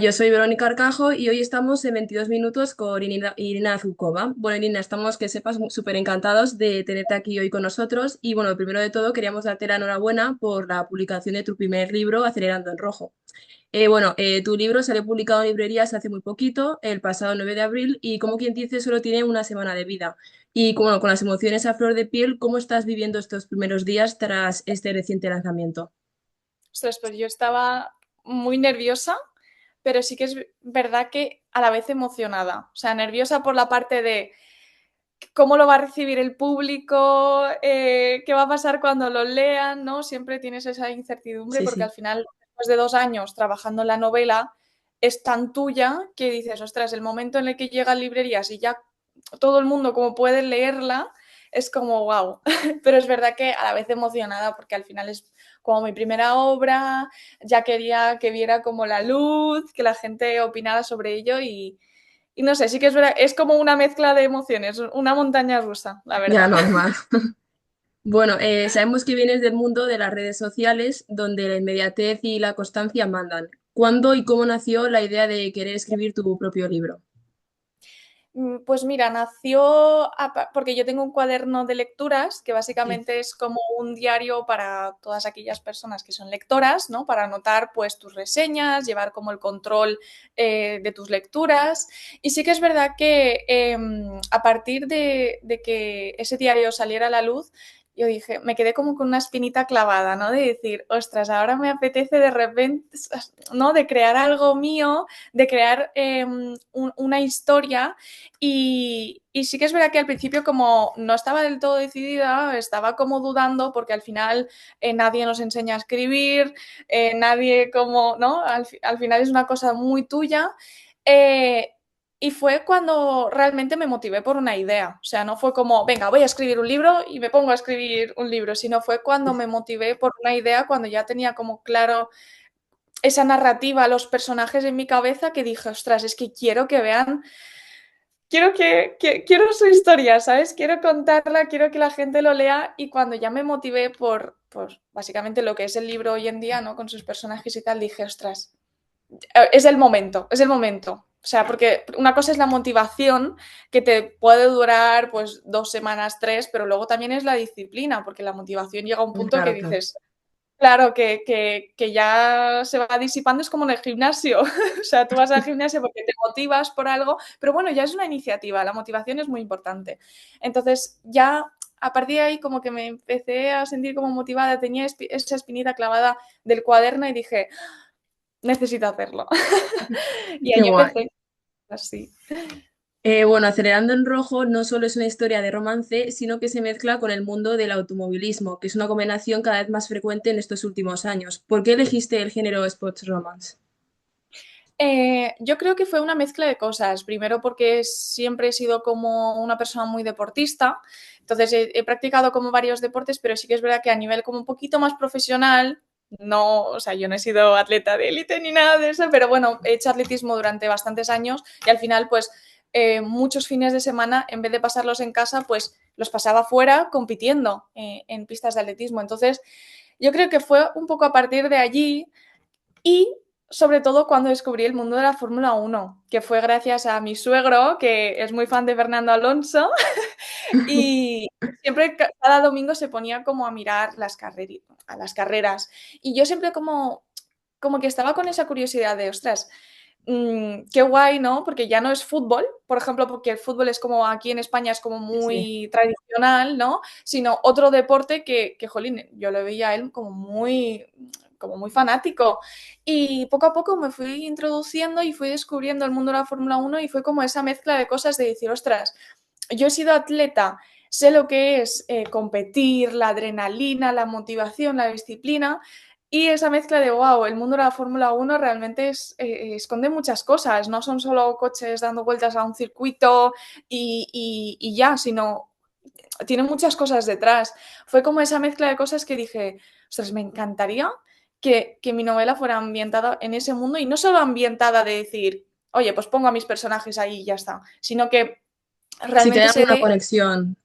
Yo soy Verónica Arcajo y hoy estamos en 22 minutos con Irina Zubkova. Bueno, Irina, estamos, que sepas, súper encantados de tenerte aquí hoy con nosotros. Y bueno, primero de todo, queríamos darte la enhorabuena por la publicación de tu primer libro, Acelerando en Rojo. Tu libro salió publicado en librerías hace muy poquito, el pasado 9 de abril, y como quien dice, solo tiene una semana de vida. Y bueno, con las emociones a flor de piel, ¿cómo estás viviendo estos primeros días tras este reciente lanzamiento? Ostras, pues yo estaba muy nerviosa, pero sí que es verdad que a la vez emocionada. O sea, nerviosa por la parte de cómo lo va a recibir el público, qué va a pasar cuando lo lean, ¿no? Siempre tienes esa incertidumbre Sí, porque al sí. final, después de 2 años trabajando en la novela, es tan tuya que dices, ostras, el momento en el que llega a librerías y ya todo el mundo como puede leerla, es como wow. Pero es verdad que a la vez emocionada porque al final es como mi primera obra, ya quería que viera como la luz, que la gente opinara sobre ello y no sé, sí que es verdad, es como una mezcla de emociones, una montaña rusa, la Ya, verdad. normal. Bueno, sabemos que vienes del mundo de las redes sociales, donde la inmediatez y la constancia mandan. ¿Cuándo y cómo nació la idea de querer escribir tu propio libro? Pues mira, nació porque yo tengo un cuaderno de lecturas que Sí. básicamente es como un diario para todas aquellas personas que son lectoras, ¿no? Para anotar pues tus reseñas, llevar como el control de tus lecturas. Y sí que es verdad que a partir de que ese diario saliera a la luz, yo dije, me quedé como con una espinita clavada, ¿no? De decir, ostras, ahora me apetece de repente, ¿no? De crear algo mío, de crear una historia y sí que es verdad que al principio como no estaba del todo decidida, estaba como dudando porque al final nadie nos enseña a escribir, nadie como, ¿no? Al final es una cosa muy tuya. Eh, y fue cuando realmente me motivé por una idea. O sea, no fue como, venga, voy a escribir un libro y me pongo a escribir un libro, sino fue cuando me motivé por una idea, cuando ya tenía como claro esa narrativa, los personajes en mi cabeza, que dije, ostras, es que quiero que vean. Quiero quiero su historia, ¿sabes? Quiero contarla, quiero que la gente lo lea y cuando ya me motivé por básicamente lo que es el libro hoy en día, ¿no? Con sus personajes y tal, dije, ostras, es el momento, es el momento. O sea, porque una cosa es la motivación que te puede durar pues 2 semanas, tres, pero luego también es la disciplina, porque la motivación llega a un punto que Claro, claro. dices, claro, que ya se va disipando, es como en el gimnasio. O sea, tú vas al gimnasio porque te motivas por algo, pero bueno, ya es una iniciativa, la motivación es muy importante. Entonces, ya a partir de ahí como que me empecé a sentir como motivada, tenía esa espinita clavada del cuaderno y dije, necesito hacerlo. Y Qué ahí guay. empecé así. Acelerando en Rojo no solo es una historia de romance, sino que se mezcla con el mundo del automovilismo, que es una combinación cada vez más frecuente en estos últimos años. ¿Por qué elegiste el género Sports Romance? Yo creo que fue una mezcla de cosas. Primero porque siempre he sido como una persona muy deportista, entonces he practicado como varios deportes, pero sí que es verdad que a nivel como un poquito más profesional, no, o sea, yo no he sido atleta de élite ni nada de eso, pero bueno, he hecho atletismo durante bastantes años y al final pues muchos fines de semana, en vez de pasarlos en casa, pues los pasaba fuera compitiendo en pistas de atletismo. Entonces, yo creo que fue un poco a partir de allí y sobre todo cuando descubrí el mundo de la Fórmula 1, que fue gracias a mi suegro, que es muy fan de Fernando Alonso, y siempre cada domingo se ponía como a mirar a las carreras. Y yo siempre como que estaba con esa curiosidad de, ostras, qué guay, ¿no? Porque ya no es fútbol, por ejemplo, porque el fútbol es como aquí en España es como Sí, sí. muy tradicional, ¿no? Sino otro deporte que jolín, yo lo veía a él como muy fanático. Y poco a poco me fui introduciendo y fui descubriendo el mundo de la Fórmula 1 y fue como esa mezcla de cosas de decir, ostras, yo he sido atleta, sé lo que es competir, la adrenalina, la motivación, la disciplina, y esa mezcla de, wow, el mundo de la Fórmula 1 realmente esconde muchas cosas, no son solo coches dando vueltas a un circuito y ya, sino tiene muchas cosas detrás. Fue como esa mezcla de cosas que dije, ostras, me encantaría que mi novela fuera ambientada en ese mundo y no solo ambientada de decir, oye, pues pongo a mis personajes ahí y ya está, sino que Si realmente te se una dé. conexión.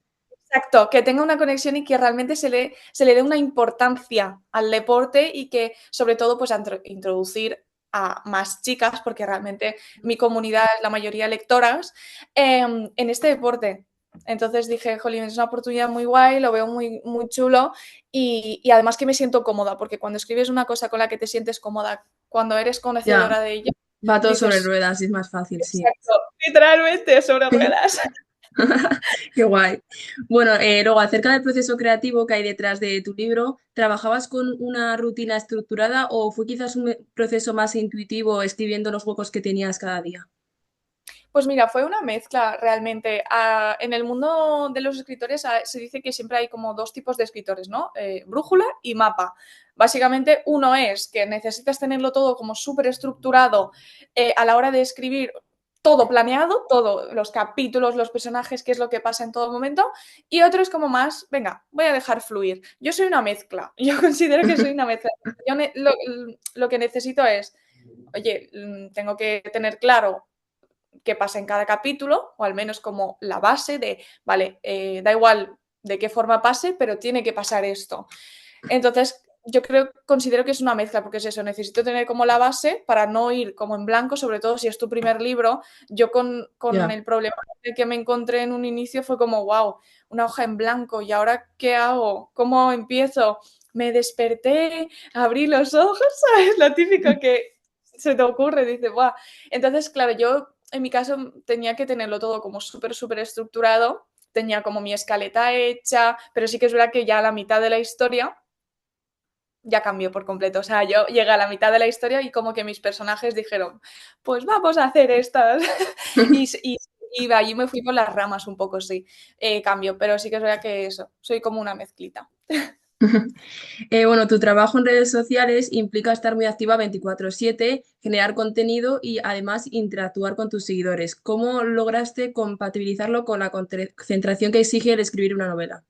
Exacto, que tenga una conexión y que realmente se le dé una importancia al deporte y que, sobre todo, pues a introducir a más chicas, porque realmente mi comunidad es la mayoría lectoras, en este deporte. Entonces dije, jolín, es una oportunidad muy guay, lo veo muy, muy chulo y además que me siento cómoda, porque cuando escribes una cosa con la que te sientes cómoda, cuando eres Ya, conocedora de ella, va todo sobre dices, ruedas y es más fácil, sí. exacto, literalmente sobre ruedas. Qué guay. Bueno, luego, acerca del proceso creativo que hay detrás de tu libro, ¿trabajabas con una rutina estructurada o fue quizás un proceso más intuitivo escribiendo los huecos que tenías cada día? Pues mira, fue una mezcla realmente. En el mundo de los escritores se dice que siempre hay como dos tipos de escritores, ¿no? Brújula y mapa. Básicamente, uno es que necesitas tenerlo todo como súper estructurado a la hora de escribir, todo planeado, todos los capítulos, los personajes, qué es lo que pasa en todo momento. Y otro es como más, venga, voy a dejar fluir. Yo soy una mezcla. Yo considero que soy una mezcla. Lo que necesito es, oye, tengo que tener claro qué pasa en cada capítulo, o al menos como la base de, vale, da igual de qué forma pase, pero tiene que pasar esto. Entonces, yo considero que es una mezcla, porque es eso, necesito tener como la base para no ir como en blanco, sobre todo si es tu primer libro. Yo con Ya. el problema que me encontré en un inicio fue como, wow, una hoja en blanco, ¿y ahora qué hago? ¿Cómo empiezo? Me desperté, abrí los ojos, ¿sabes? Lo típico que se te ocurre, dice, wow. Entonces, claro, yo en mi caso tenía que tenerlo todo como súper, súper estructurado, tenía como mi escaleta hecha, pero sí que es verdad que ya a la mitad de la historia ya cambió por completo. O sea, yo llegué a la mitad de la historia y como que mis personajes dijeron, pues vamos a hacer estas. Y de ahí me fui por las ramas un poco, sí. Cambio, pero sí que es verdad que eso, soy como una mezclita. Bueno, tu trabajo en redes sociales implica estar muy activa 24/7, generar contenido y además interactuar con tus seguidores. ¿Cómo lograste compatibilizarlo con la concentración que exige el escribir una novela?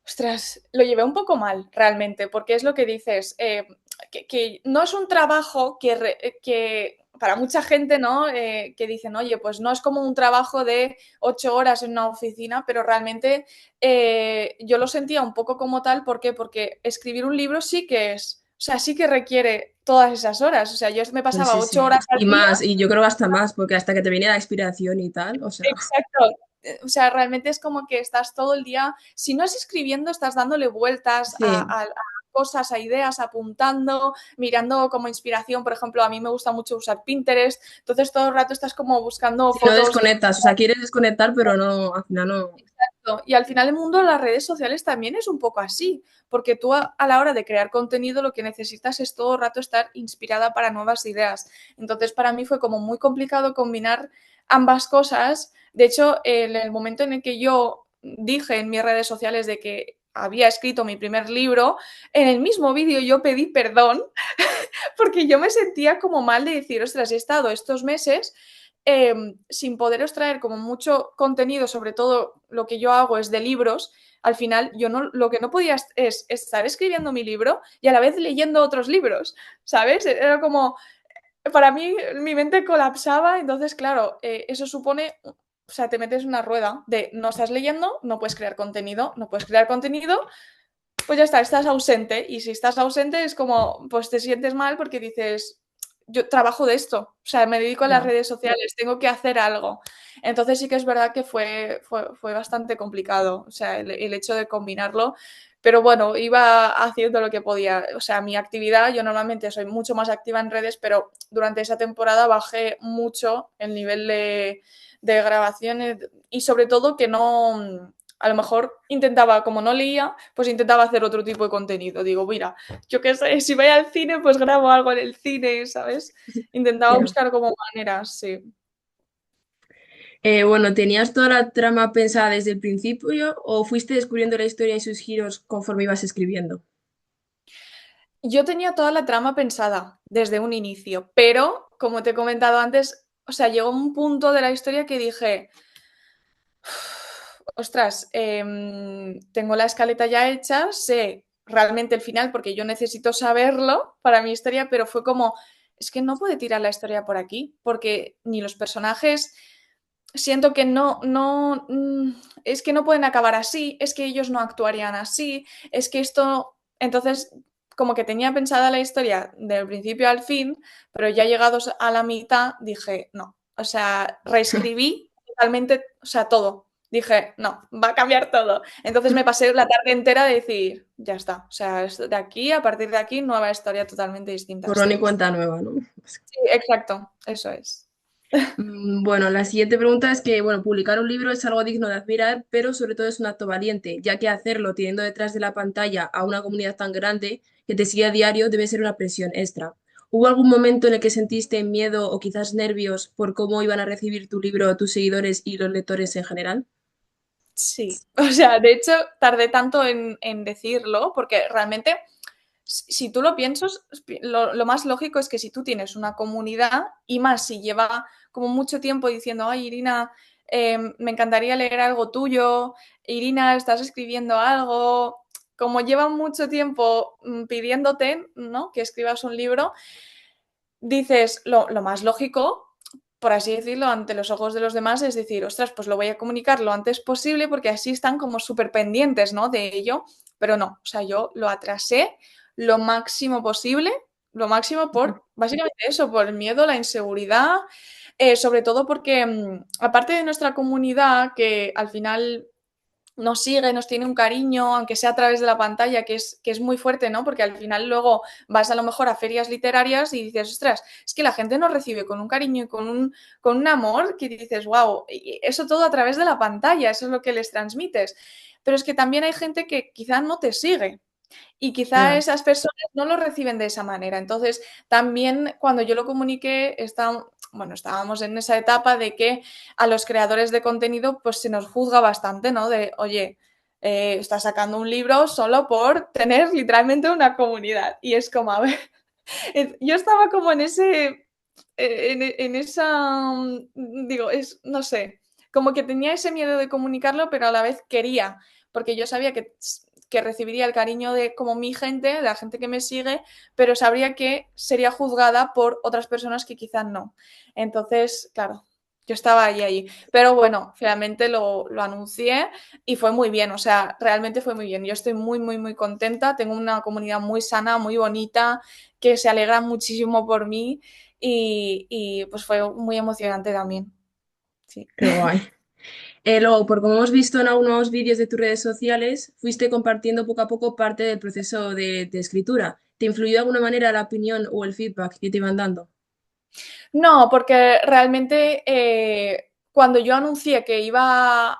Ostras, lo llevé un poco mal realmente, porque es lo que dices, que no es un trabajo que para mucha gente, ¿no? Que dicen, oye, pues no es como un trabajo de 8 horas en una oficina, pero realmente yo lo sentía un poco como tal. ¿Por qué? Porque escribir un libro sí que es, o sea, sí que requiere todas esas horas. O sea, yo me Pues pasaba sí, 8 horas sí. al Y día. más, y yo creo que hasta más, porque hasta que te viene la inspiración y tal, o sea, Exacto. O sea, realmente es como que estás todo el día, si no es escribiendo, estás dándole vueltas sí. a cosas, a ideas, apuntando, mirando como inspiración. Por ejemplo, a mí me gusta mucho usar Pinterest, entonces todo el rato estás como buscando Si no fotos. desconectas, o sea, quieres desconectar, pero no, al final no. Exacto. Y al final el mundo de las redes sociales también es un poco así, porque tú a la hora de crear contenido lo que necesitas es todo el rato estar inspirada para nuevas ideas. Entonces para mí fue como muy complicado combinar ambas cosas. De hecho, en el momento en el que yo dije en mis redes sociales de que había escrito mi primer libro, en el mismo vídeo yo pedí perdón porque yo me sentía como mal de decir, ostras, he estado estos meses sin poderos traer como mucho contenido, sobre todo lo que yo hago es de libros. Al final yo no, lo que no podía es estar escribiendo mi libro y a la vez leyendo otros libros, ¿sabes? Era como, para mí mi mente colapsaba, entonces claro, eso supone, o sea, te metes en una rueda de no estás leyendo, no puedes crear contenido, no puedes crear contenido, pues ya está, estás ausente. Y si estás ausente es como, pues te sientes mal porque dices, yo trabajo de esto, o sea, me dedico a las Ya. redes sociales, tengo que hacer algo. Entonces sí que es verdad que fue bastante complicado, o sea, el hecho de combinarlo. Pero bueno, iba haciendo lo que podía. O sea, mi actividad, yo normalmente soy mucho más activa en redes, pero durante esa temporada bajé mucho el nivel de grabaciones y sobre todo que no, a lo mejor intentaba, como no leía, pues intentaba hacer otro tipo de contenido. Digo, mira, yo qué sé, si voy al cine, pues grabo algo en el cine, ¿sabes? Intentaba Ya. buscar como maneras, sí. Bueno, ¿tenías toda la trama pensada desde el principio o fuiste descubriendo la historia y sus giros conforme ibas escribiendo? Yo tenía toda la trama pensada desde un inicio, pero como te he comentado antes, o sea, llegó un punto de la historia que dije, ostras, tengo la escaleta ya hecha, sé realmente el final porque yo necesito saberlo para mi historia, pero fue como, es que no puedo tirar la historia por aquí, porque ni los personajes siento que es que no pueden acabar así, es que ellos no actuarían así, es que esto, entonces, como que tenía pensada la historia del principio al fin, pero ya llegados a la mitad dije, no, o sea, reescribí totalmente, o sea, todo. Dije, no, va a cambiar todo. Entonces me pasé la tarde entera de decir, ya está, o sea, de aquí, a partir de aquí, nueva historia totalmente distinta. Borrón y cuenta nueva, ¿no? Sí, exacto, eso es. Bueno, la siguiente pregunta es que, bueno, publicar un libro es algo digno de admirar, pero sobre todo es un acto valiente, ya que hacerlo teniendo detrás de la pantalla a una comunidad tan grande que te sigue a diario debe ser una presión extra. ¿Hubo algún momento en el que sentiste miedo o quizás nervios por cómo iban a recibir tu libro tus seguidores y los lectores en general? Sí, o sea, de hecho, tardé tanto en decirlo, porque realmente, si tú lo piensas, lo más lógico es que si tú tienes una comunidad, y más si lleva como mucho tiempo diciendo, ay, Irina, me encantaría leer algo tuyo, Irina, estás escribiendo algo, como lleva mucho tiempo pidiéndote, ¿no? Que escribas un libro, dices, lo más lógico, por así decirlo, ante los ojos de los demás, es decir, ostras, pues lo voy a comunicar lo antes posible porque así están como súper pendientes, ¿no? De ello, pero no, o sea, yo lo atrasé lo máximo posible, lo máximo por, básicamente eso, por el miedo, la inseguridad, sobre todo porque, aparte de nuestra comunidad, que al final nos sigue, nos tiene un cariño, aunque sea a través de la pantalla, que es muy fuerte, ¿no? Porque al final luego vas a lo mejor a ferias literarias y dices, ostras, es que la gente nos recibe con un cariño y con un amor que dices, wow, eso todo a través de la pantalla, eso es lo que les transmites. Pero es que también hay gente que quizá no te sigue. Y quizá Ya, esas personas no lo reciben de esa manera. Entonces, también cuando yo lo comuniqué, bueno, estábamos en esa etapa de que a los creadores de contenido pues se nos juzga bastante, ¿no? De, oye, estás sacando un libro solo por tener literalmente una comunidad. Y es como, a ver, yo estaba como en en esa, digo, no sé, como que tenía ese miedo de comunicarlo, pero a la vez quería, porque yo sabía que recibiría el cariño de como mi gente, de la gente que me sigue, pero sabría que sería juzgada por otras personas que quizás no. Entonces, claro, yo estaba ahí. Pero bueno, finalmente lo anuncié y fue muy bien, o sea, realmente fue muy bien. Yo estoy muy, muy, muy contenta, tengo una comunidad muy sana, muy bonita, que se alegra muchísimo por mí pues fue muy emocionante también. Sí. qué guay. Luego, por como hemos visto en algunos vídeos de tus redes sociales, fuiste compartiendo poco a poco parte del proceso de escritura. ¿Te influyó de alguna manera la opinión o el feedback que te iban dando? No, porque realmente cuando yo anuncié que iba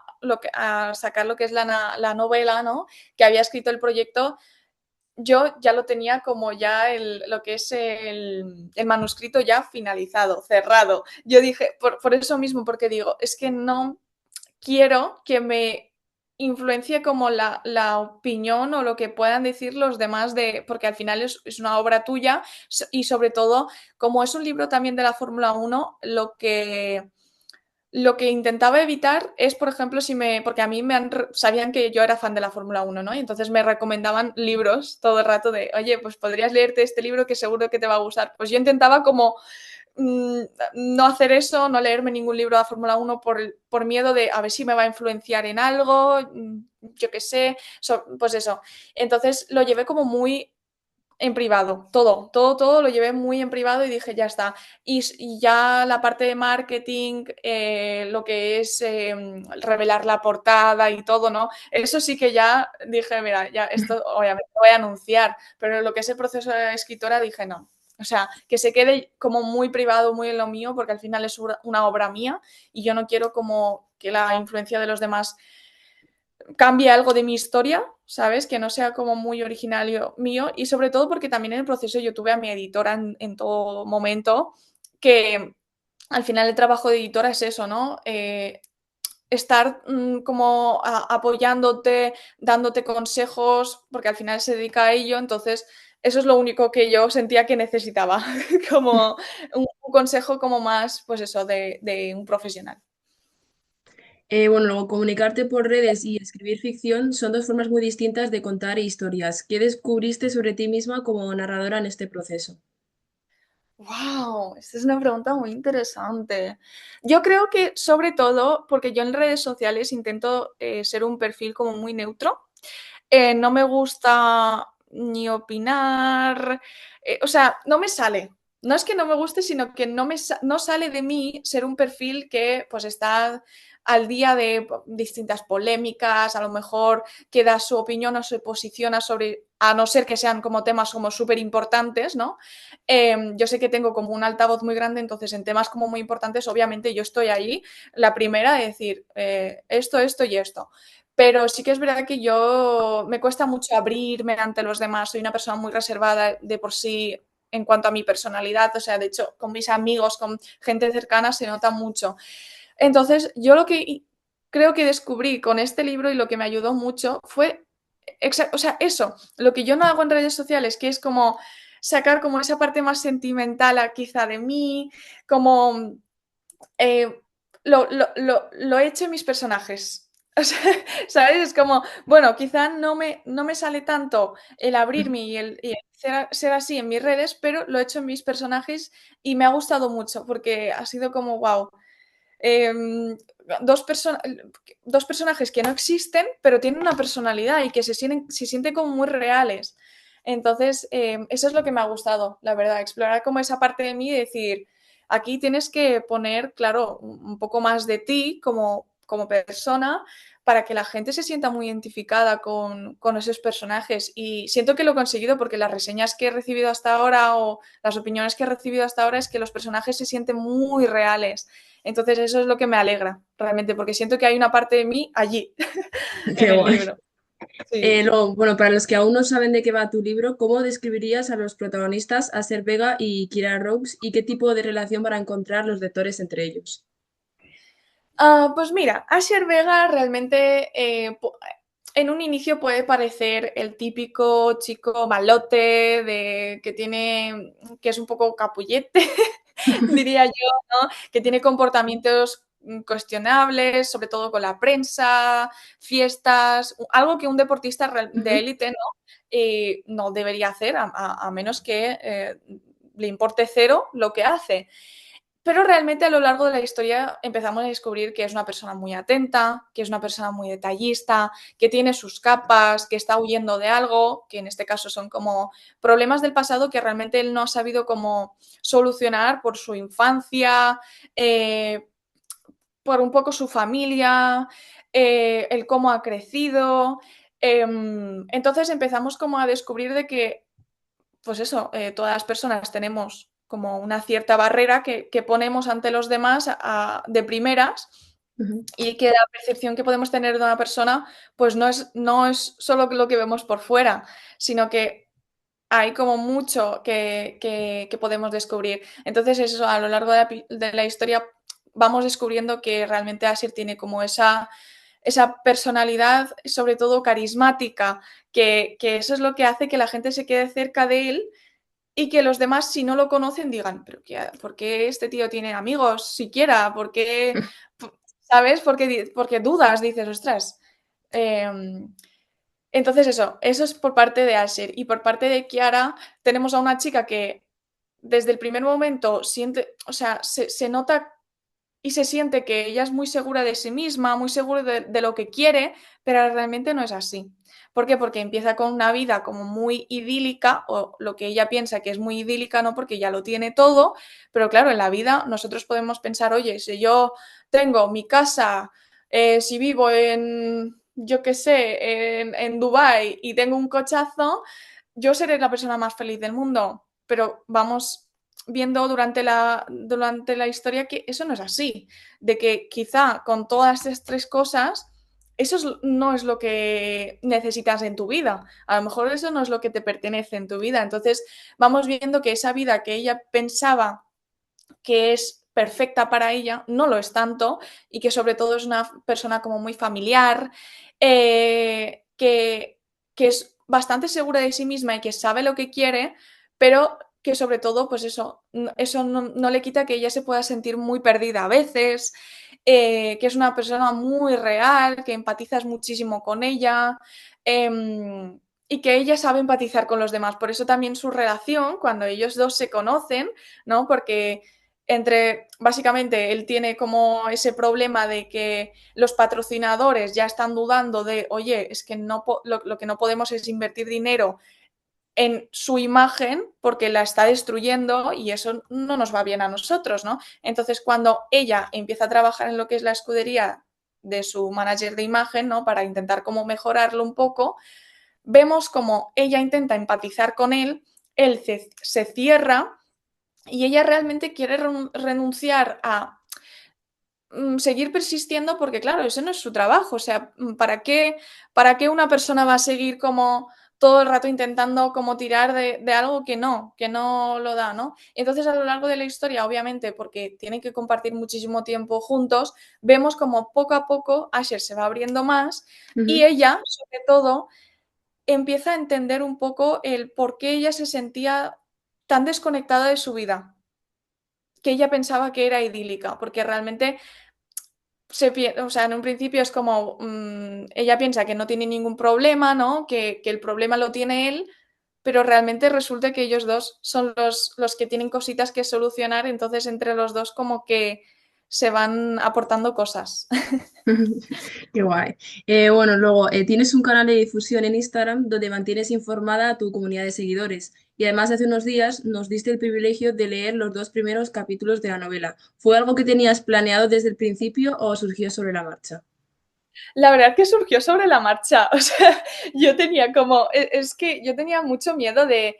a sacar lo que es la novela, ¿no? Que había escrito el proyecto, yo ya lo tenía como ya lo que es el manuscrito ya finalizado, cerrado. Yo dije, por eso mismo, porque digo, es que no quiero que me influencie como la opinión o lo que puedan decir los demás porque al final es una obra tuya y sobre todo, como es un libro también de la Fórmula 1, lo que intentaba evitar es, por ejemplo, porque a mí sabían que yo era fan de la Fórmula 1, ¿no? Y entonces me recomendaban libros todo el rato de, oye, pues podrías leerte este libro que seguro que te va a gustar. Pues yo intentaba como mm, no hacer eso, no leerme ningún libro de la Fórmula 1 por miedo de a ver si me va a influenciar en algo, yo qué sé, pues eso. Entonces lo llevé como muy en privado, todo lo llevé muy en privado y dije, ya está. Y ya la parte de marketing, lo que es revelar la portada y todo, ¿no? Eso sí que ya dije, mira, ya esto obviamente lo voy a anunciar, pero lo que es el proceso de escritora dije, no. O sea, que se quede como muy privado, muy en lo mío, porque al final es una obra mía y yo no quiero como que la influencia de los demás cambie algo de mi historia, ¿sabes? Que no sea como muy originario mío y sobre todo porque también en el proceso yo tuve a mi editora en todo momento, que al final el trabajo de editora es eso, ¿no? Estar como apoyándote, dándote consejos, porque al final se dedica a ello, entonces eso es lo único que yo sentía que necesitaba, como un consejo como más, pues eso, de un profesional. Bueno, luego comunicarte por redes y escribir ficción son dos formas muy distintas de contar historias. ¿Qué descubriste sobre ti misma como narradora en este proceso? Wow, esta es una pregunta muy interesante. Yo creo que sobre todo porque yo en redes sociales intento ser un perfil como muy neutro. No me gusta ni opinar, o sea, no me sale. No es que no me guste, sino que no sale de mí ser un perfil que pues está al día de distintas polémicas, a lo mejor que da su opinión o se posiciona sobre, a no ser que sean como temas como súper importantes, ¿no? Yo sé que tengo como un altavoz muy grande, entonces en temas como muy importantes, obviamente yo estoy ahí, la primera de decir esto y esto. Pero sí que es verdad que yo me cuesta mucho abrirme ante los demás, soy una persona muy reservada de por sí en cuanto a mi personalidad, o sea, de hecho, con mis amigos, con gente cercana se nota mucho. Entonces, yo lo que creo que descubrí con este libro y lo que me ayudó mucho fue, o sea, eso, lo que yo no hago en redes sociales, que es como sacar como esa parte más sentimental quizá de mí, como eh, lo he hecho en mis personajes. O sea, ¿sabes? Es como, bueno, quizá no me sale tanto el abrirme y el ser así en mis redes, pero lo he hecho en mis personajes y me ha gustado mucho porque ha sido como, wow, em, dos, dos personajes que no existen, pero tienen una personalidad y que se sienten como muy reales. Entonces, eso es lo que me ha gustado, la verdad, explorar como esa parte de mí y decir, aquí tienes que poner, claro, un poco más de ti como persona para que la gente se sienta muy identificada con esos personajes. Y siento que lo he conseguido porque las reseñas que he recibido hasta ahora o las opiniones que he recibido hasta ahora es que los personajes se sienten muy reales. Entonces eso es lo que me alegra, realmente, porque siento que hay una parte de mí allí, en Qué el guay. libro. Sí. Luego, bueno, para los que aún no saben de qué va tu libro, ¿cómo describirías a los protagonistas, a Ser Vega y Kira Rose, y qué tipo de relación van a encontrar los lectores entre ellos? Pues mira, Asher Vega realmente en un inicio puede parecer el típico chico malote que es un poco capullete, diría yo, ¿no? Que tiene comportamientos cuestionables, sobre todo con la prensa, fiestas, algo que un deportista de Ujú. élite no debería hacer, a menos que le importe cero lo que hace. Pero realmente a lo largo de la historia empezamos a descubrir que es una persona muy atenta, que es una persona muy detallista, que tiene sus capas, que está huyendo de algo, que en este caso son como problemas del pasado que realmente él no ha sabido cómo solucionar por su infancia, eh, por un poco su familia, el cómo ha crecido. Entonces empezamos como a descubrir de que pues eso, todas las personas tenemos como una cierta barrera que ponemos ante los demás de primeras Ujú. y que la percepción que podemos tener de una persona pues no es solo lo que vemos por fuera, sino que hay como mucho que podemos descubrir. Entonces eso, a lo largo de la historia vamos descubriendo que realmente Asir tiene como esa personalidad, sobre todo carismática, que eso es lo que hace que la gente se quede cerca de él y que los demás, si no lo conocen, digan, pero ¿por qué este tío tiene amigos siquiera? ¿Por qué? ¿Sabes? Porque dudas, dices, ostras. Em, entonces eso es por parte de Asher. Y por parte de Kiara tenemos a una chica que desde el primer momento siente, o sea, se nota y se siente que ella es muy segura de sí misma, muy segura de lo que quiere, pero realmente no es así. ¿Por qué? Porque empieza con una vida como muy idílica, o lo que ella piensa que es muy idílica, ¿no? Porque ya lo tiene todo, pero claro, en la vida nosotros podemos pensar, oye, si yo tengo mi casa, si vivo en, yo qué sé, en Dubái y tengo un cochazo, yo seré la persona más feliz del mundo, pero vamos viendo durante la historia que eso no es así, de que quizá con todas estas tres cosas, no es lo que necesitas en tu vida, a lo mejor eso no es lo que te pertenece en tu vida, entonces vamos viendo que esa vida que ella pensaba que es perfecta para ella, no lo es tanto y que sobre todo es una persona como muy familiar, que es bastante segura de sí misma y que sabe lo que quiere, pero que sobre todo, pues eso no le quita que ella se pueda sentir muy perdida a veces, que es una persona muy real, que empatizas muchísimo con ella. Y que ella sabe empatizar con los demás. Por eso también su relación, cuando ellos dos se conocen, ¿no? Porque básicamente, él tiene como ese problema de que los patrocinadores ya están dudando de, oye, es que lo que no podemos es invertir dinero en su imagen porque la está destruyendo y eso no nos va bien a nosotros, ¿no? Entonces, cuando ella empieza a trabajar en lo que es la escudería de su manager de imagen, ¿no? Para intentar como mejorarlo un poco, vemos como ella intenta empatizar con él se cierra y ella realmente quiere renunciar a seguir persistiendo porque, claro, ese no es su trabajo. O sea, para qué una persona va a seguir como todo el rato intentando como tirar de algo que no lo da, ¿no? Entonces, a lo largo de la historia, obviamente, porque tienen que compartir muchísimo tiempo juntos, vemos como poco a poco Asher se va abriendo más y Ujú. ella, sobre todo, empieza a entender un poco el por qué ella se sentía tan desconectada de su vida, que ella pensaba que era idílica, porque realmente o sea, en un principio es como, ella piensa que no tiene ningún problema, ¿no? Que el problema lo tiene él, pero realmente resulta que ellos dos son los que tienen cositas que solucionar, entonces entre los dos como que se van aportando cosas. Qué guay. Bueno, luego tienes un canal de difusión en Instagram donde mantienes informada a tu comunidad de seguidores. Y además, hace unos días nos diste el privilegio de leer los dos primeros capítulos de la novela. ¿Fue algo que tenías planeado desde el principio o surgió sobre la marcha? La verdad que surgió sobre la marcha, o sea, yo tenía como, es que yo tenía mucho miedo de,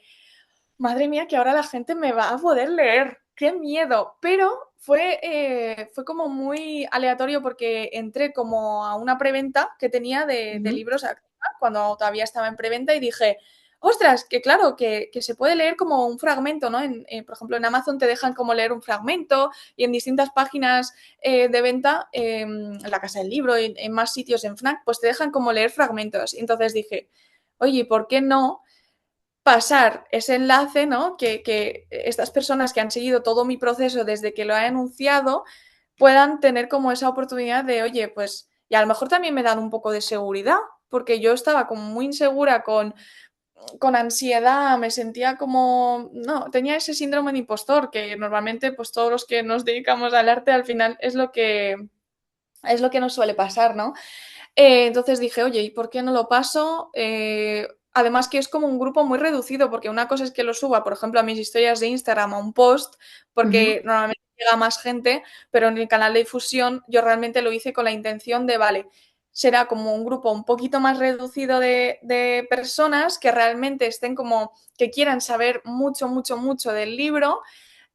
madre mía, que ahora la gente me va a poder leer. ¡Qué miedo! Pero fue como muy aleatorio porque entré como a una preventa que tenía de Ujú. libros cuando todavía estaba en preventa y dije, ostras, que claro, que se puede leer como un fragmento, ¿no? Por ejemplo, en Amazon te dejan como leer un fragmento y en distintas páginas de venta, en la Casa del Libro, en más sitios, en Fnac, pues te dejan como leer fragmentos. Y entonces dije, oye, ¿por qué no pasar ese enlace, ¿no? Que estas personas que han seguido todo mi proceso desde que lo he anunciado puedan tener como esa oportunidad de, oye, pues, y a lo mejor también me dan un poco de seguridad, porque yo estaba como muy insegura con ansiedad, me sentía como, no, tenía ese síndrome de impostor, que normalmente pues todos los que nos dedicamos al arte al final es lo que nos suele pasar, ¿no? Entonces dije, oye, ¿y por qué no lo paso? Además que es como un grupo muy reducido, porque una cosa es que lo suba, por ejemplo, a mis historias de Instagram, a un post, Ujú. porque normalmente llega más gente, pero en el canal de difusión yo realmente lo hice con la intención de, vale, será como un grupo un poquito más reducido de personas que realmente estén como, que quieran saber mucho, mucho, mucho del libro.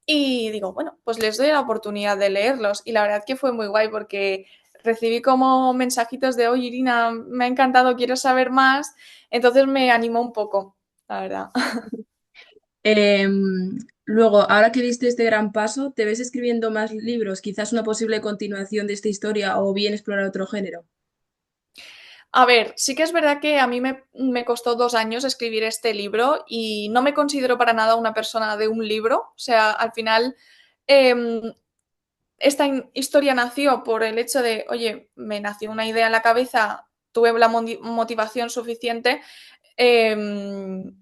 Y digo, bueno, pues les doy la oportunidad de leerlos. Y la verdad que fue muy guay porque recibí como mensajitos de, oye, Irina, me ha encantado, quiero saber más. Entonces me animó un poco, la verdad. Luego, ahora que diste este gran paso, ¿te ves escribiendo más libros? Quizás una posible continuación de esta historia o bien explorar otro género. A ver, sí que es verdad que a mí me costó 2 años escribir este libro y no me considero para nada una persona de un libro. O sea, al final, em, esta historia nació por el hecho de, oye, me nació una idea en la cabeza, tuve la motivación suficiente. em,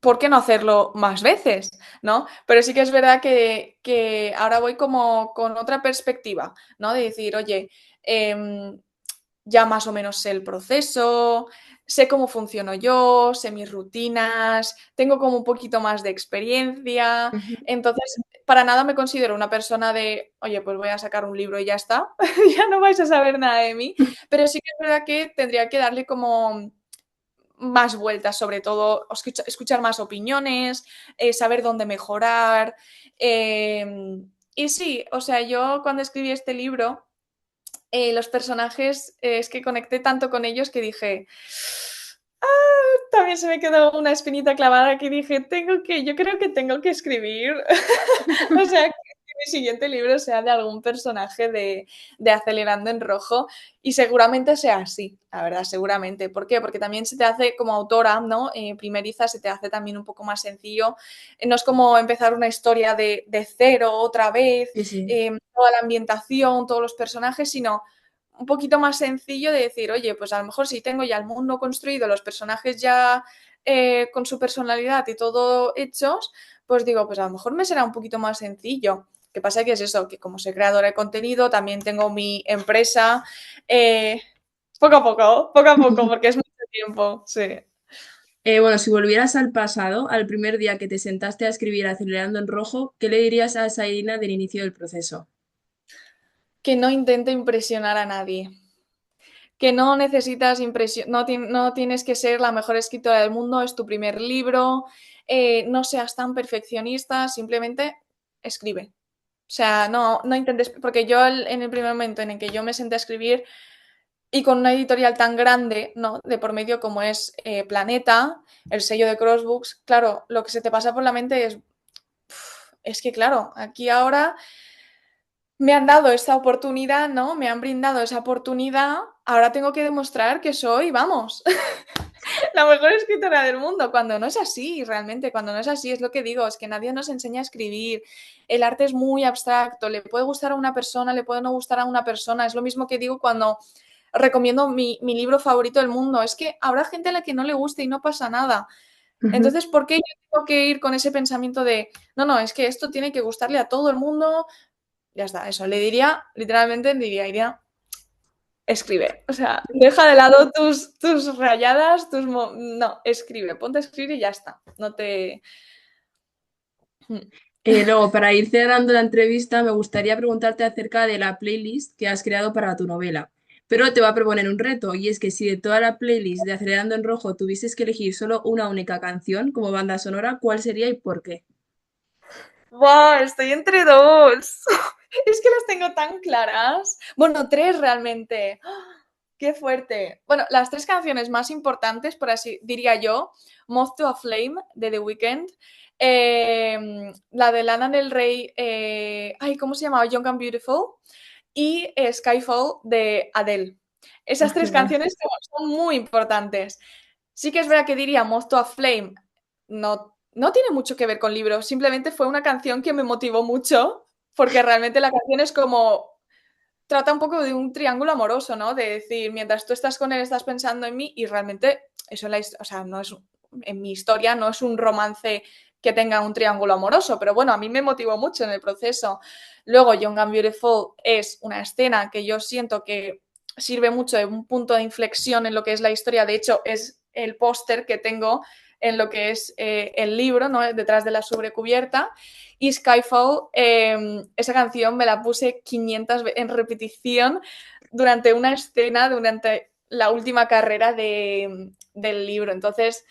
¿Por qué no hacerlo más veces? ¿No? Pero sí que es verdad que ahora voy como con otra perspectiva, ¿no? De decir, oye, ya más o menos sé el proceso, sé cómo funciono yo, sé mis rutinas, tengo como un poquito más de experiencia. Ujú. Entonces, para nada me considero una persona de, oye, pues voy a sacar un libro y ya está, ya no vais a saber nada de mí. Pero sí que es verdad que tendría que darle como más vueltas, sobre todo escuchar más opiniones, saber dónde mejorar. Y sí, o sea, yo cuando escribí este libro, los personajes, es que conecté tanto con ellos que dije, también se me quedó una espinita clavada que dije, yo creo que tengo que escribir. O sea, que mi siguiente libro sea de algún personaje de Acelerando en Rojo y seguramente sea así, la verdad, seguramente. ¿Por qué? Porque también se te hace como autora, ¿no? Primeriza, se te hace también un poco más sencillo. No es como empezar una historia de cero otra vez, Sí, sí. toda la ambientación, todos los personajes, sino un poquito más sencillo de decir, oye, pues a lo mejor si tengo ya el mundo construido, los personajes ya con su personalidad y todo hechos, pues digo, pues a lo mejor me será un poquito más sencillo. ¿Qué pasa? Que es eso, que como soy creadora de contenido, también tengo mi empresa. eh, poco a poco, porque es mucho tiempo, sí. Bueno, si volvieras al pasado, al primer día que te sentaste a escribir acelerando en rojo, ¿qué le dirías a esa Irina del inicio del proceso? Que no intente impresionar a nadie. Que no necesitas no tienes que ser la mejor escritora del mundo, es tu primer libro, no seas tan perfeccionista, simplemente escribe. O sea, no intentes, porque yo en el primer momento en el que yo me senté a escribir y con una editorial tan grande, ¿no? De por medio como es Planeta, el sello de Crossbooks, claro, lo que se te pasa por la mente es que claro, aquí ahora me han dado esta oportunidad, ¿no? Me han brindado esa oportunidad, ahora tengo que demostrar que soy, vamos, la mejor escritora del mundo, cuando no es así, realmente, cuando no es así, es lo que digo, es que nadie nos enseña a escribir, el arte es muy abstracto, le puede gustar a una persona, le puede no gustar a una persona, es lo mismo que digo cuando recomiendo mi libro favorito del mundo, es que habrá gente a la que no le guste y no pasa nada. Ujú. Entonces, ¿por qué yo tengo que ir con ese pensamiento de, no, es que esto tiene que gustarle a todo el mundo? Ya está, eso, le diría, literalmente diría, escribe. O sea, deja de lado tus rayadas, no, escribe, ponte a escribir y ya está. No te... Mm. Luego, para ir cerrando la entrevista, me gustaría preguntarte acerca de la playlist que has creado para tu novela. Pero te voy a proponer un reto, y es que si de toda la playlist de Acelerando en Rojo tuvieses que elegir solo una única canción como banda sonora, ¿cuál sería y por qué? ¡Wow! Estoy entre dos. Es que las tengo tan claras. Bueno, tres realmente. ¡Ah! ¡Qué fuerte! Bueno, las tres canciones más importantes, por así diría yo, Moth to a Flame de The Weeknd, la de Lana del Rey, ay, ¿cómo se llamaba? Young and Beautiful, y Skyfall de Adele. Ah, Esas qué tres guay. canciones son muy importantes. Sí que es verdad que diría Moth to a Flame, no tiene mucho que ver con libros, simplemente fue una canción que me motivó mucho, porque realmente la canción es como, trata un poco de un triángulo amoroso, ¿no? De decir, mientras tú estás con él, estás pensando en mí y realmente eso o sea, no es, en mi historia no es un romance que tenga un triángulo amoroso, pero bueno, a mí me motivó mucho en el proceso. Luego, Young and Beautiful es una escena que yo siento que sirve mucho de un punto de inflexión en lo que es la historia. De hecho, es el póster que tengo en lo que es el libro, ¿no? Detrás de la sobrecubierta. Y Skyfall, esa canción me la puse 500 en repetición durante una escena, durante la última carrera del libro. Entonces,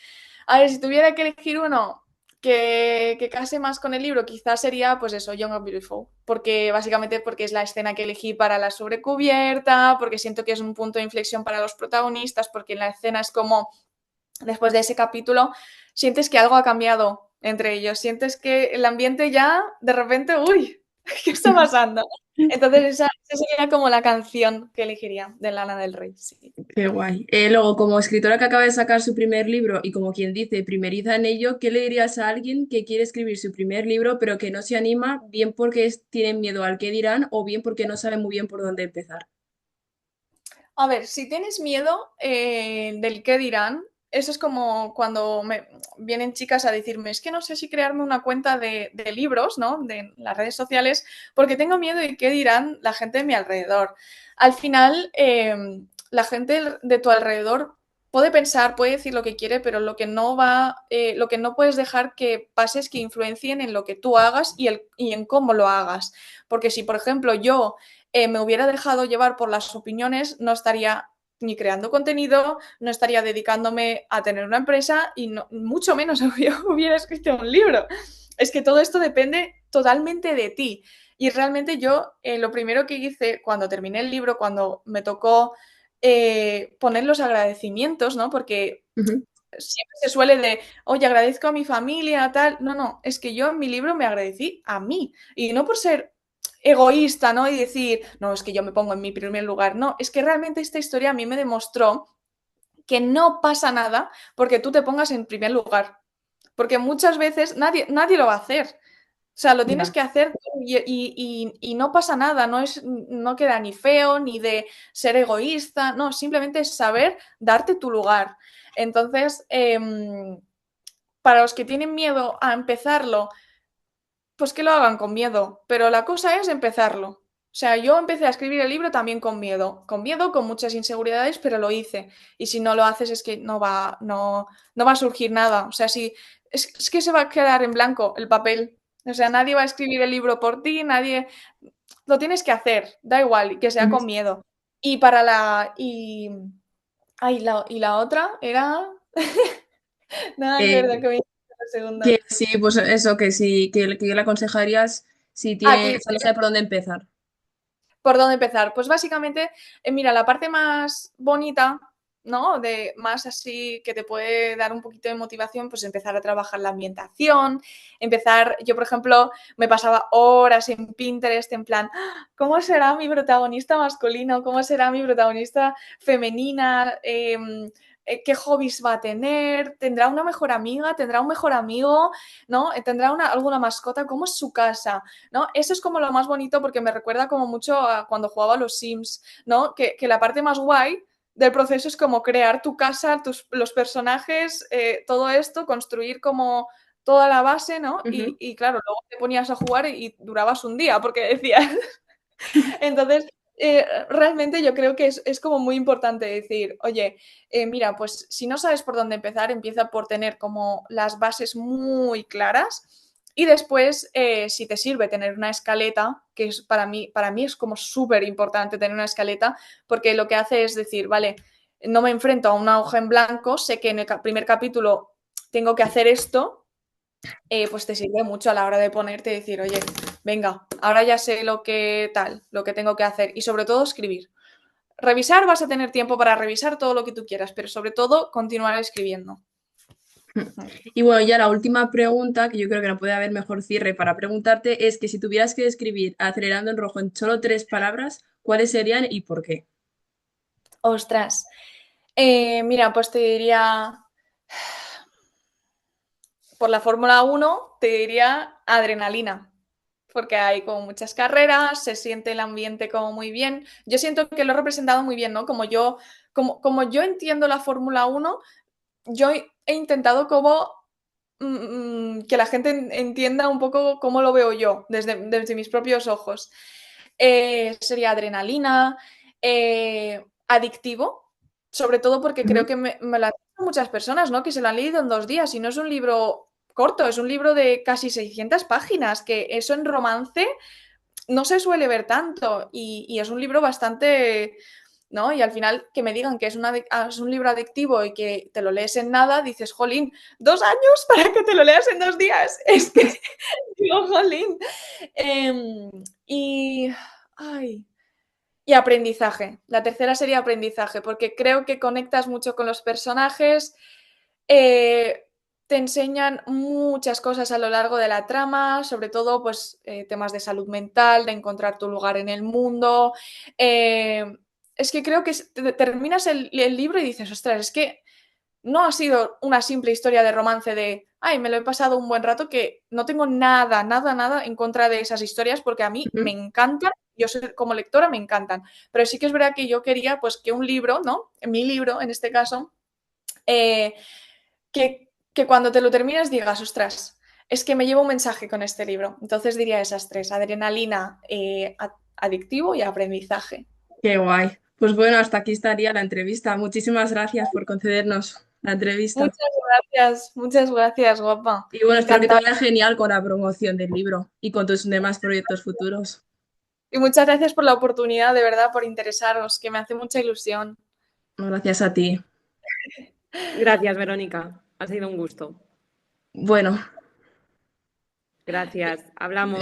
a ver, si tuviera que elegir uno que case más con el libro, quizás sería, pues eso, Young and Beautiful. Porque básicamente porque es la escena que elegí para la sobrecubierta, porque siento que es un punto de inflexión para los protagonistas, porque en la escena es como después de ese capítulo, sientes que algo ha cambiado entre ellos, sientes que el ambiente ya, de repente, uy, ¿qué está pasando? Entonces esa sería como la canción que elegiría de Lana del Rey, sí. Qué guay. Luego, como escritora que acaba de sacar su primer libro y como quien dice, primeriza en ello, ¿qué le dirías a alguien que quiere escribir su primer libro pero que no se anima, bien porque tienen miedo al que dirán o bien porque no saben muy bien por dónde empezar? A ver, si tienes miedo del qué dirán, eso es como cuando me vienen chicas a decirme, es que no sé si crearme una cuenta de libros, ¿no? De las redes sociales, porque tengo miedo de qué dirán la gente de mi alrededor. Al final, la gente de tu alrededor puede pensar, puede decir lo que quiere, pero lo que no puedes dejar que pase es que influencien en lo que tú hagas y en cómo lo hagas. Porque si, por ejemplo, yo me hubiera dejado llevar por las opiniones, no estaría ni creando contenido, no estaría dedicándome a tener una empresa y mucho menos hubiera escrito un libro. Es que todo esto depende totalmente de ti. Y realmente yo lo primero que hice cuando terminé el libro, cuando me tocó poner los agradecimientos, ¿no? Porque Ujú. siempre se suele de, oye, agradezco a mi familia, tal. No, es que yo en mi libro me agradecí a mí. Y no por ser egoísta, ¿no? Y decir, no, es que yo me pongo en mi primer lugar. No, es que realmente esta historia a mí me demostró que no pasa nada porque tú te pongas en primer lugar. Porque muchas veces nadie lo va a hacer. O sea, lo tienes Ya. que hacer tú y no pasa nada, no queda ni feo ni de ser egoísta, no, simplemente es saber darte tu lugar. Entonces, para los que tienen miedo a empezarlo, pues que lo hagan con miedo, pero la cosa es empezarlo. O sea, yo empecé a escribir el libro también con miedo, con muchas inseguridades, pero lo hice. Y si no lo haces es que no va a surgir nada. O sea, si, es que se va a quedar en blanco el papel. O sea, nadie va a escribir el libro por ti, nadie... Lo tienes que hacer, da igual, que sea Ujú. con miedo. Y para la... Ay, y la otra era... Nada que ver, Eh, de que me la que segunda. sí, pues eso, que sí, que le aconsejarías si tiene, Aquí, o sea, no sabe por dónde empezar. ¿por dónde empezar? Pues básicamente, mira, la parte más bonita, ¿no? De más así que te puede dar un poquito de motivación, pues empezar a trabajar la ambientación, empezar, yo por ejemplo, me pasaba horas en Pinterest en plan, "Ah, ¿cómo será mi protagonista masculino? ¿Cómo será mi protagonista femenina? ¿Qué hobbies va a tener? ¿Tendrá una mejor amiga? ¿Tendrá un mejor amigo? ¿No? ¿Tendrá alguna mascota? ¿Cómo es su casa? ¿No? Eso es como lo más bonito porque me recuerda como mucho a cuando jugaba a los Sims, ¿no? Que la parte más guay del proceso es como crear tu casa, los personajes, todo esto, construir como toda la base, ¿no? Ujú. Y claro, luego te ponías a jugar y durabas un día porque decías. Entonces, realmente yo creo que es como muy importante decir, oye, mira, pues si no sabes por dónde empezar, empieza por tener como las bases muy claras y después, si te sirve tener una escaleta, que es para mí es como súper importante tener una escaleta, porque lo que hace es decir, vale, no me enfrento a una hoja en blanco, sé que en el primer capítulo tengo que hacer esto, pues te sirve mucho a la hora de ponerte y decir, oye, venga, ahora ya sé lo que tal, lo que tengo que hacer y sobre todo escribir. Revisar, vas a tener tiempo para revisar todo lo que tú quieras, pero sobre todo continuar escribiendo. Y bueno, ya la última pregunta, que yo creo que no puede haber mejor cierre para preguntarte, es que si tuvieras que describir Acelerando en Rojo en solo 3 palabras, ¿cuáles serían y por qué? Ostras. Mira, pues te diría, por la Fórmula 1 te diría adrenalina, porque hay como muchas carreras, se siente el ambiente como muy bien. Yo siento que lo he representado muy bien, ¿no? Como yo entiendo la Fórmula 1, yo he intentado como que la gente entienda un poco cómo lo veo yo, desde mis propios ojos. Sería adrenalina, adictivo, sobre todo porque creo Ujú. que me lo han dicho muchas personas, ¿no? Que se lo han leído en 2 días y no es un libro corto, es un libro de casi 600 páginas, que eso en romance no se suele ver tanto y es un libro bastante, ¿no? Y al final que me digan que es un libro adictivo y que te lo lees en nada, dices, jolín, 2 años para que te lo leas en 2 días. Es que, digo, jolín. Em, y, ay, y aprendizaje. La tercera sería aprendizaje, porque creo que conectas mucho con los personajes, eh, te enseñan muchas cosas a lo largo de la trama, sobre todo pues temas de salud mental, de encontrar tu lugar en el mundo. Eh, es que creo que terminas el libro y dices, ostras, es que no ha sido una simple historia de romance de, ay, me lo he pasado un buen rato, que no tengo nada, nada, nada en contra de esas historias porque a mí me Ujú. encantan, yo soy, como lectora me encantan, pero sí que es verdad que yo quería pues que un libro, ¿no? Mi libro en este caso, eh, que cuando te lo terminas digas, ostras, es que me llevo un mensaje con este libro. Entonces diría esas tres, adrenalina, adictivo y aprendizaje. Qué guay. Pues bueno, hasta aquí estaría la entrevista. Muchísimas gracias por concedernos la entrevista. Muchas gracias, guapa. Y bueno, espero que te Encantada. vaya genial con la promoción del libro y con tus demás proyectos futuros. Y muchas gracias por la oportunidad, de verdad, por interesaros, que me hace mucha ilusión. Gracias a ti. Gracias, Verónica. Ha sido un gusto. Bueno. Gracias. Hablamos.